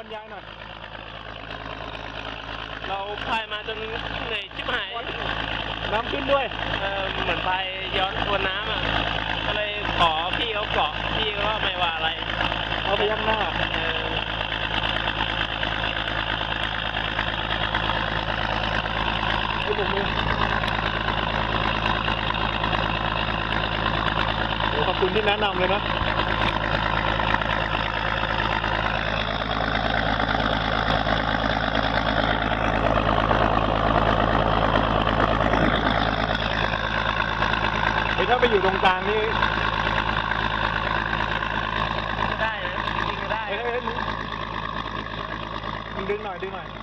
บรรยายหน่อยเราพายมาจนเหนื่อยชิบหายน้ำขึ้นด้วยเหมือนพายย้อนทวนน้ำอ่ะก็เลยขอพี่เขาเกาะพี่เขาก็ไม่ว่าอะไรเอาไปยักหน้าไอ้ผมมือโอ้ขอบคุณที่แนะนำเลยนะถ้าไปอยู่ตรงกลางนี่ได้จริงก็ได้มึงดึงหน่อย